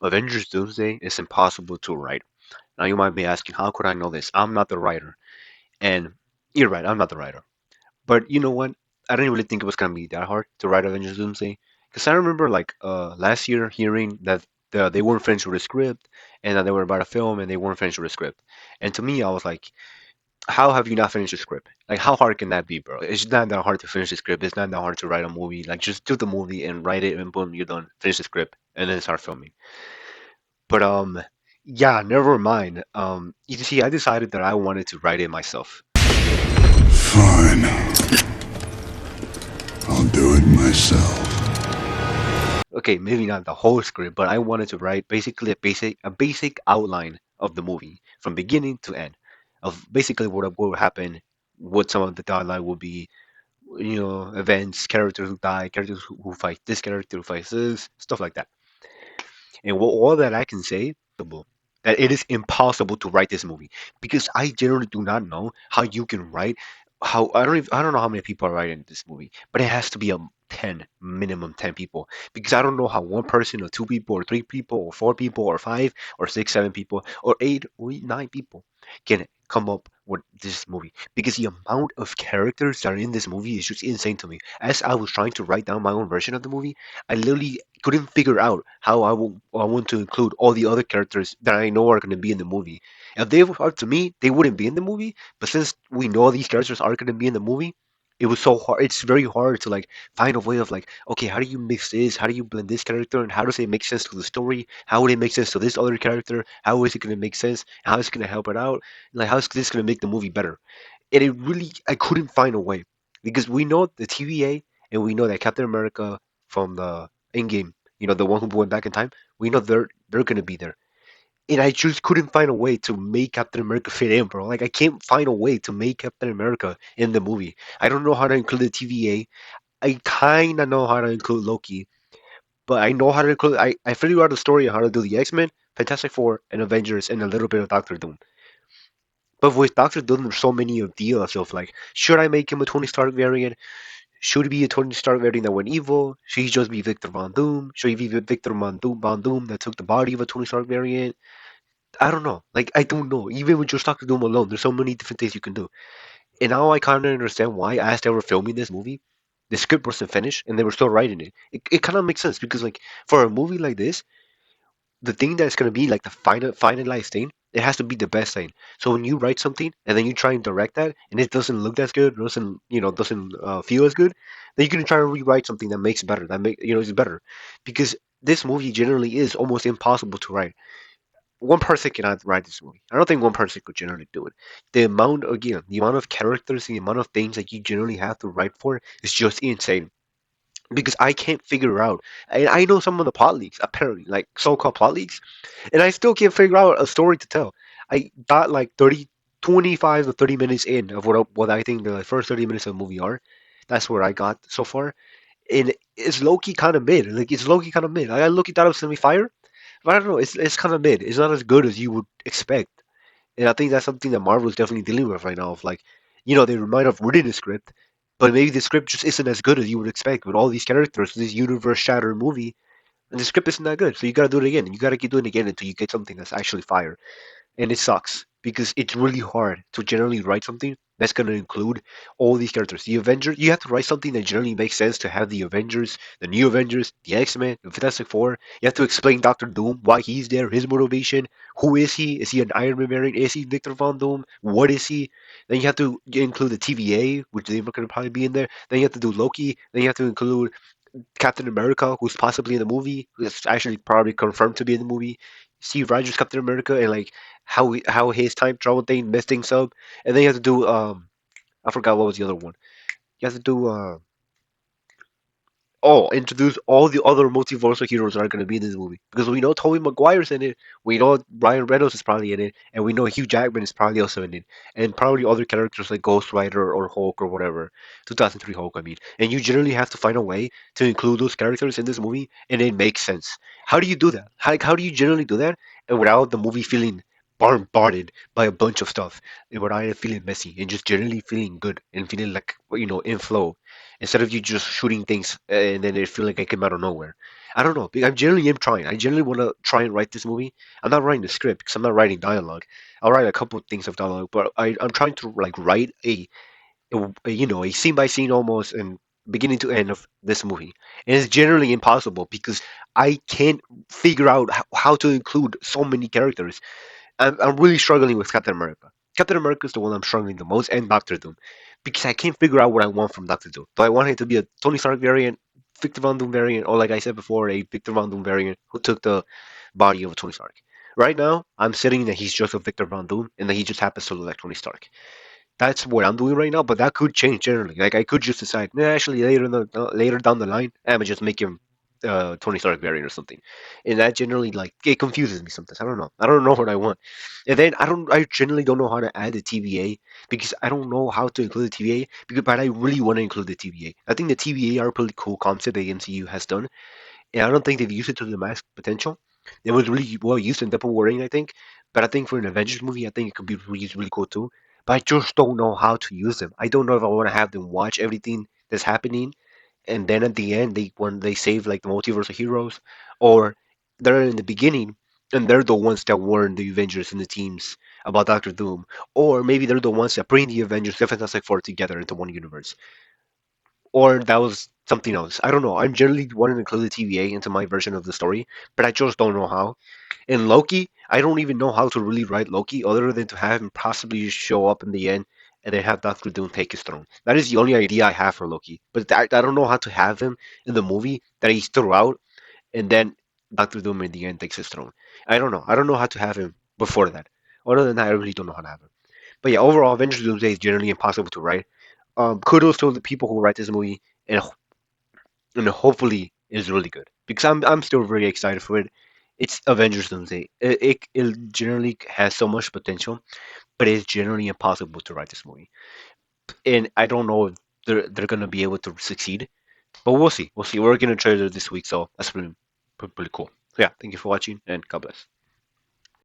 Avengers Doomsday is impossible to write. Now you might be asking, how could I know this? I'm not the writer. And you're right, I'm not the writer. But you know what? I didn't really think it was gonna be that hard to write Avengers Doomsday. Because I remember like last year hearing that they weren't finished with the script and that they were about to film and they weren't finished with the script. And to me, I was like, how have you not finished the script? Like, how hard can that be, bro? It's not that hard to finish the script. It's not that hard to write a movie. Like, just do the movie and write it, and boom, you're done. Finish the script, and then start filming. But yeah, never mind. You see, I decided that I wanted to write it myself. Fine, I'll do it myself. Okay, maybe not the whole script, but I wanted to write basically a basic outline of the movie from beginning to end, of basically what will happen, what some of the dialogue will be, events, characters who die, characters who fight this character, who fights this, stuff like that. And all that I can say, that it is impossible to write this movie because I generally do not know how you can write. I don't know how many people are writing this movie, but it has to be a 10 minimum 10 people because I don't know how one person or two people or three people or four people or five or six, seven people or eight or nine people can come up with this movie because the amount of characters that are in this movie is just insane to me. As I was trying to write down my own version of the movie, I literally couldn't figure out how I want to include all the other characters that I know are going to be in the movie. If they were up to me, they wouldn't be in the movie. But since we know these characters are going to be in the movie, it was so hard. It's very hard to like find a way of like, okay, how do you mix this? How do you blend this character? And how does it make sense to the story? How would it make sense to this other character? How is it going to make sense? How is it going to help it out? Like, how is this going to make the movie better? And it really, I couldn't find a way because we know the TVA and we know that Captain America from the Endgame, the one who went back in time, we know they're gonna be there. And I just couldn't find a way to make Captain America fit in, bro. Like I can't find a way to make Captain America in the movie. I don't know how to include the TVA. I kinda know how to include Loki, but I know how to include. I figured out a story on how to do the X-Men, Fantastic Four, and Avengers, and a little bit of Doctor Doom. But with Doctor Doom, there's so many ideas of like, should I make him a Tony Stark variant? Should he be a Tony Stark variant that went evil? Should he just be Victor Von Doom? Should he be Victor Von Doom that took the body of a Tony Stark variant? I don't know. Like, I don't know. Even with just Doctor Doom alone, there's so many different things you can do. And now I kind of understand why, as they were filming this movie, the script wasn't finished and they were still writing it. It kind of makes sense because, like, for a movie like this, the thing that's going to be like the finalized thing, it has to be the best thing. So when you write something and then you try and direct that and it doesn't look as good, doesn't feel as good, then you can try and rewrite something that makes better, that make is better, because this movie generally is almost impossible to write. One person cannot write this movie. I don't think one person could generally do it. The amount of characters, the amount of things that you generally have to write for is just insane because I can't figure out. And I know some of the plot leaks, apparently, like so-called plot leaks, and I still can't figure out a story to tell. I got like 25 to 30 minutes in of what I think the first 30 minutes of the movie are. That's where I got so far. And it's low-key kind of mid. Like, it's low-key kind of mid. I low-key thought it was going to be fire, but I don't know. It's kind of mid. It's not as good as you would expect. And I think that's something that Marvel is definitely dealing with right now. Of like, they might have written a script, but maybe the script just isn't as good as you would expect with all these characters, this universe-shattering movie, and the script isn't that good. So you gotta do it again, and you gotta keep doing it again until you get something that's actually fire. And it sucks because it's really hard to generally write something that's going to include all these characters. The Avengers, you have to write something that generally makes sense to have the Avengers, the new Avengers, the X-Men, the Fantastic Four. You have to explain Doctor Doom, why he's there, his motivation. Who is he? Is he an Iron Man variant? Is he Victor Von Doom? What is he? Then you have to include the TVA, which they're going to probably be in there. Then you have to do Loki. Then you have to include Captain America, who's possibly in the movie, who's actually probably confirmed to be in the movie. Steve Rogers Captain America, and like how his time travel thing messed things up. And then you have to do I forgot what was the other one. You have to do introduce all the other multiversal heroes that are going to be in this movie, because we know Tobey Maguire's in it, we know Ryan Reynolds is probably in it, and we know Hugh Jackman is probably also in it, and probably other characters like Ghost Rider or Hulk or whatever, 2003 Hulk, I mean. And you generally have to find a way to include those characters in this movie, and it makes sense. How do you do that? How do you generally do that, and without the movie feeling bombarded by a bunch of stuff, and without it feeling messy, and just generally feeling good and feeling like in flow, instead of you just shooting things and then it feel like it came out of nowhere. I don't know. I generally am trying. I generally want to try and write this movie. I'm not writing the script because I'm not writing dialogue. I'll write a couple of things of dialogue, but I'm trying to like write a scene by scene almost and beginning to end of this movie. And it's generally impossible because I can't figure out how to include so many characters. I'm really struggling with Captain America. Captain America is the one I'm struggling the most, and Doctor Doom, because I can't figure out what I want from Doctor Doom. Do I want him to be a Tony Stark variant, Victor Von Doom variant, or like I said before, a Victor Von Doom variant who took the body of Tony Stark? Right now, I'm sitting that he's just a Victor Von Doom, and that he just happens to look like Tony Stark. That's what I'm doing right now, but that could change generally. Like I could just decide, nah, actually later down the line, I'm gonna just make him Tony Stark variant or something, and that generally like it confuses me sometimes. I don't know. I don't know what I want, and then I generally don't know how to add the TVA because I don't know how to include the TVA. Because but I really want to include the TVA. I think the TVA are a pretty cool concept the MCU has done, and I don't think they've used it to the max potential. It was really well used in Deadpool Warring, I think. But I think for an Avengers movie, I think it could be really cool too. But I just don't know how to use them. I don't know if I want to have them watch everything that's happening, and then at the end, when they save like the multiverse of heroes, or they're in the beginning and they're the ones that warn the Avengers and the teams about Doctor Doom, or maybe they're the ones that bring the Avengers, the Fantastic Four together into one universe, or that was something else. I don't know. I'm generally wanting to include the TVA into my version of the story, but I just don't know how. In Loki, I don't even know how to really write Loki other than to have him possibly show up in the end and then have Doctor Doom take his throne. That is the only idea I have for Loki. But I don't know how to have him in the movie that he's throughout and then Doctor Doom in the end takes his throne. I don't know. I don't know how to have him before that. Other than that, I really don't know how to have him. But yeah, overall, Avengers Doomsday is generally impossible to write. Kudos to the people who write this movie, and hopefully it's really good because I'm still very excited for it. It's Avengers Doomsday. It generally has so much potential, but it's generally impossible to write this movie. And I don't know if they're gonna be able to succeed, but we'll see. We'll see. We're gonna trailer this week, so that's pretty cool. So yeah, thank you for watching, and God bless.